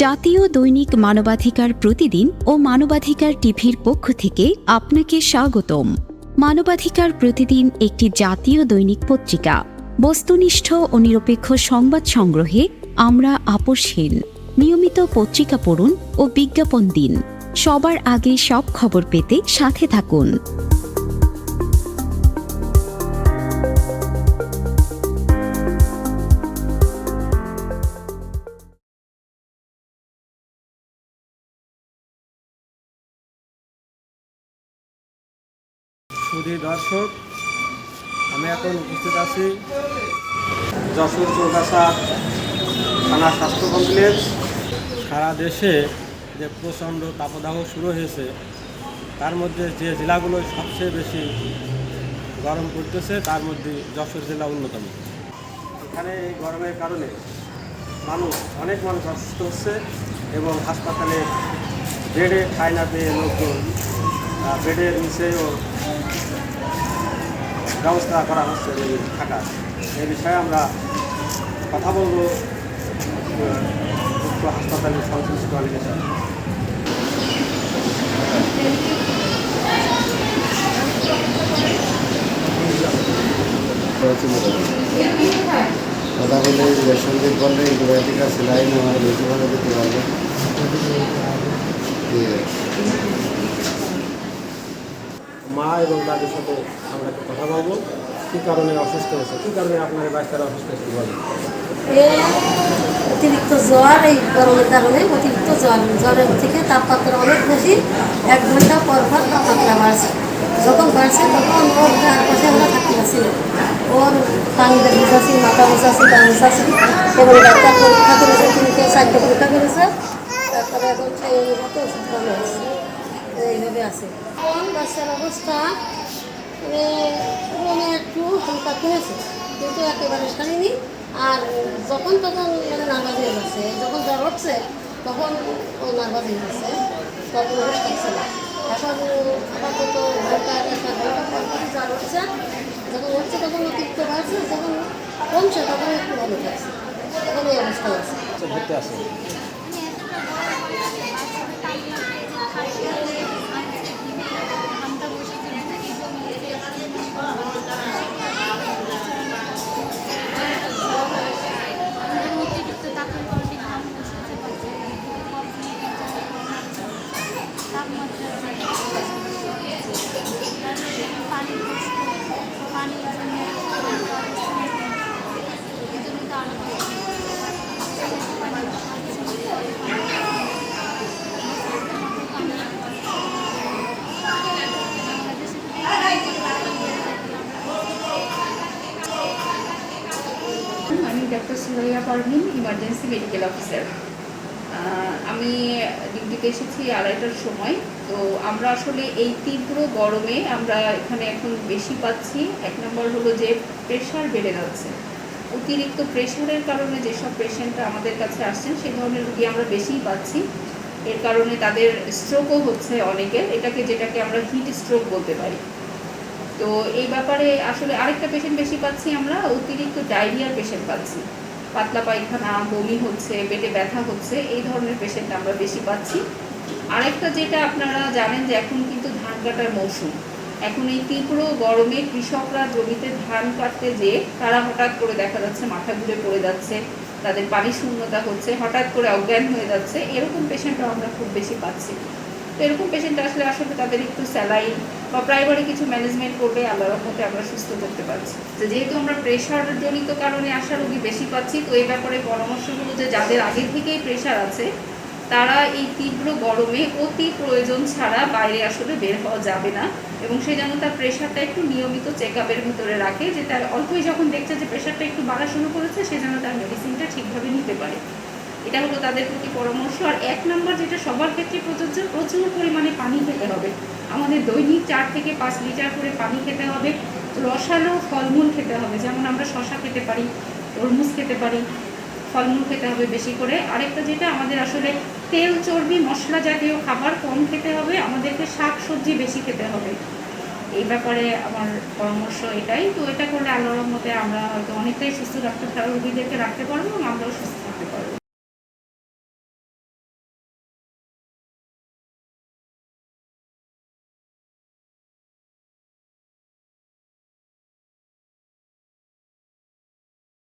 জাতীয় দৈনিক মানবাধিকার প্রতিদিন ও মানবাধিকার টিভির পক্ষ থেকে আপনাকে স্বাগতম। মানবাধিকার প্রতিদিন একটি জাতীয় দৈনিক পত্রিকা। বস্তুনিষ্ঠ ও নিরপেক্ষ সংবাদ সংগ্রহে আমরা আপোষহীন। নিয়মিত পত্রিকা পড়ুন ও বিজ্ঞাপন দিন। সবার আগে সব খবর পেতে সাথে থাকুন। সুধী দর্শক, আমি এখন উপস্থিত আছি যশোর চৌগাছা থানা স্বাস্থ্য কমপ্লেক্স। সারা দেশে যে প্রচণ্ড তাপদাহ শুরু হয়েছে, তার মধ্যে যে জেলাগুলো সবচেয়ে বেশি গরম পড়তেছে তার মধ্যে যশোর জেলা অন্যতম। এখানে এই গরমের কারণে অনেক মানুষ অসুস্থ হচ্ছে এবং হাসপাতালে বেডে ঠাঁই না পেয়ে লোকজন বেডের নিচেও ব্যবস্থা করা হচ্ছে থাকার। এই বিষয়ে আমরা কথা বলবো হাসপাতালের সংশ্লিষ্ট অনেকের সাথে। কথা বলে সন্দীপ বললে অ্যান্টিবায়োটিক আছে, লাইন আমার বেশি ভালো দিতে পারবে। মা এবং দাদির সাথে আমরা একটু কথা বলবো। কী কারণে অসুস্থ হয়েছে, কী কারণে আপনার বাচ্চারা অসুস্থ হয়েছে বলেন। অতিরিক্ত জ্বর, এই গরমের কারণে অতিরিক্ত জ্বরের থেকে তাপমাত্রা অনেক বেশি। 1 ঘন্টা পর তাপমাত্রা বাড়ছে। যখন বাড়ছে তখন ওর পাশে আমরা থাকতে পারছি না। ওর পানিতে বুঝাচ্ছি, মাথা বুঝাচ্ছি, পা বুঝাচ্ছি এবং ডাক্তার পরীক্ষা করেছে, 3-4টা পরীক্ষা করেছে। তারপরে এখন সেই মতো ওষুধ খাওয়া হচ্ছে, এইভাবে আছে। এখন বাচ্চার অবস্থা একটু হালকা কমেছে, কিন্তু একেবারে সারিনি। আর যখন তখন নার্ভাস হয়ে যাচ্ছে, যখন জ্বর উঠছে তখন ও নার্ভাস হয়ে যাচ্ছে, তখন হুঁশ থাকছে না। এখন আপাতত ঘন্টা 1 ঘন্টা পর জ্বর উঠছে, যখন উঠছে তখন অতিরিক্ত বাড়ছে, যখন কমছে তখন একটু ভালো থাকছে, তখন এই অবস্থা আছে। ভর্তি আছে। আমি doctor Suraiya Parvin, emergency medical officer. আমি ডিউটিতে এসেছি 2:30টার সময়। তো আমরা আসলে এই তীব্র গরমে আমরা এখানে এখন বেশি পাচ্ছি। 1 নম্বর হলো যে প্রেশার বেড়ে যাচ্ছে। অতিরিক্ত প্রেশারের কারণে যেসব পেশেন্টরা আমাদের কাছে আসছেন সেই ধরনের রোগী আমরা বেশিই পাচ্ছি। এর কারণে তাদের স্ট্রোকও হচ্ছে অনেকের, যেটাকে আমরা হিট স্ট্রোক বলতে পারি। তো এই ব্যাপারে আসলে আরেকটা পেশেন্ট বেশি পাচ্ছি, আমরা অতিরিক্ত ডায়রিয়ার পেশেন্ট পাচ্ছি। পাতলা পায়খানা, বমি হচ্ছে, পেটে ব্যথা হচ্ছে, এই ধরনের পেশেন্ট আমরা বেশি পাচ্ছি। আরেকটা যেটা আপনারা জানেন যে এখন কিন্তু ধান কাটার মৌসুম। এখন এই তীব্র গরমে কৃষকরা জমিতে ধান কাটতে যেয়ে তারা হঠাৎ করে দেখা যাচ্ছে মাথা ঘুরে পড়ে যাচ্ছে, তাদের পানি শূন্যতা হচ্ছে, হঠাৎ করে অজ্ঞান হয়ে যাচ্ছে, এরকম পেশেন্টও আমরা খুব বেশি পাচ্ছি। তো এরকম পেশেন্ট আসলে তাদের একটু স্যালাইন বা প্রাইমারি কিছু ম্যানেজমেন্ট করলে আল্লাহর রহমতে আমরা সুস্থ করতে পারছি। তো যেহেতু আমরা প্রেশার জনিত কারণে আসা রোগী বেশি পাচ্ছি, তো এই ব্যাপারে পরামর্শ হলো যে যাদের আগে থেকেই প্রেশার আছে তারা এই তীব্র গরমে অতি প্রয়োজন ছাড়া বাইরে আসলে বের হওয়া যাবে না, এবং সে যেন তার প্রেশারটা একটু নিয়মিত চেক আপের ভিতরে রাখে, যে তার অল্পই যখন দেখছে যে প্রেশারটা একটু বাড়া শুরু করেছে সে যেন তার মেডিসিনটা ঠিকভাবে নিতে পারে। এটা হলো তাদের প্রতি পরামর্শ। আর 1 নম্বর যেটা সবার ক্ষেত্রে প্রযোজ্য, প্রচুর পরিমাণে পানি খেতে হবে। আমাদের দৈনিক 4 থেকে 5 লিটার করে পানি খেতে হবে। রসালো ফলমূল খেতে হবে, যেমন আমরা শসা খেতে পারি, তরমুজ খেতে পারি, ফলমূল খেতে হবে বেশি করে। আরেকটা যেটা আমাদের আসলে তেল, চর্বি, মশলা জাতীয় খাবার কম খেতে হবে, আমাদেরকে শাক সবজি বেশি খেতে হবে। এই ব্যাপারে আমার পরামর্শ এটাই। তো এটা করলে আল্লাহর রহমতে আমরা হয়তো অনেকটাই সুস্থ রোগীদেরকে রাখতে পারবো এবং আমরাও সুস্থ